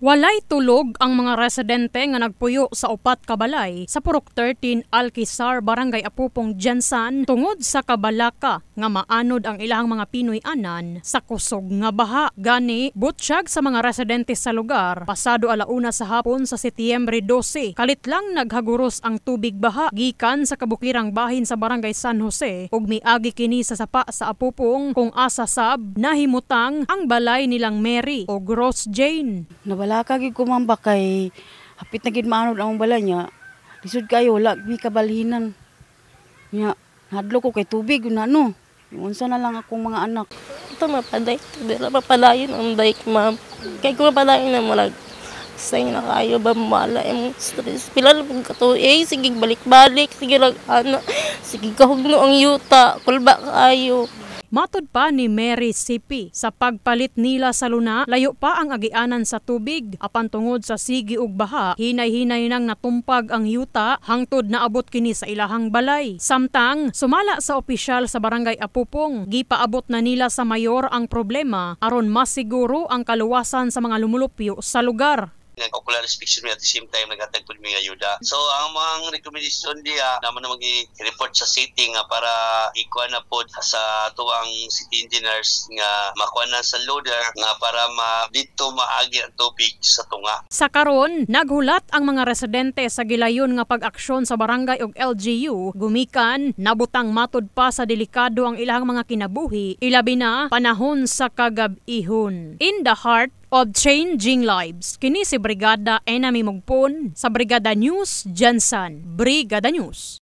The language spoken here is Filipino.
Walay tulog ang mga residente nga nagpuyo sa upat ka balay sa Purok 13 Alquizar, Barangay Apupong, Jansan tungod sa kabalaka nga maanod ang ilang mga Pinoy-anan sa kusog nga baha. Gani, butsyag sa mga residente sa lugar, pasado 1:00 sa hapon sa Setyembre 12, kalit lang naghaguros ang tubig baha gikan sa kabukirang bahin sa Barangay San Jose ug miagi kini sa sapa sa Apupong kung asa sab nahimutang ang balay nilang Mary o Gross Jane. Wala kagid kumamba kay hapit na gid maanod ang balay niya. Lisod kayo wala mi kabalhinan. Nya hadlo ko kay tubig na no. Unsa na lang akong mga anak. Ito mapaday, dira mapadayon ang dayk ma'am. Kay kung mapadayon na malag say na kayo ba mala yung stress. Pila pag katuig sige balik-balik, sige lang ana. Sige kahugno ang yuta, kulba kayo. Matod pa ni Mary Sipi, sa pagpalit nila sa luna, layo pa ang agianan sa tubig. Apan tungod sa sigi ug baha, hinay-hinay nang natumpag ang yuta hangtod naabot kini sa ilahang balay. Samtang sumala sa opisyal sa Barangay Apupong, gipaabot na nila sa mayor ang problema aron mas siguro ang kaluwasan sa mga lumulupyo sa lugar. Ocular inspection at the same time naghatag po mga ayuda. So ang mga recommendation diya naman na mag-report sa city nga para ikuha na po sa tuwang city engineers nga makuha na sa loader nga para dito maagi ang tubig sa tunga. Sa karon, naghulat ang mga residente sa gilayon nga pag-aksyon sa barangay ug LGU gumikan nabutang matod pa sa delikado ang ilang mga kinabuhi ilabi na panahon sa kagab-ihon. In the heart of changing lives, kini si Brigada Enami Mugpon sa Brigada News Jansan. Brigada News.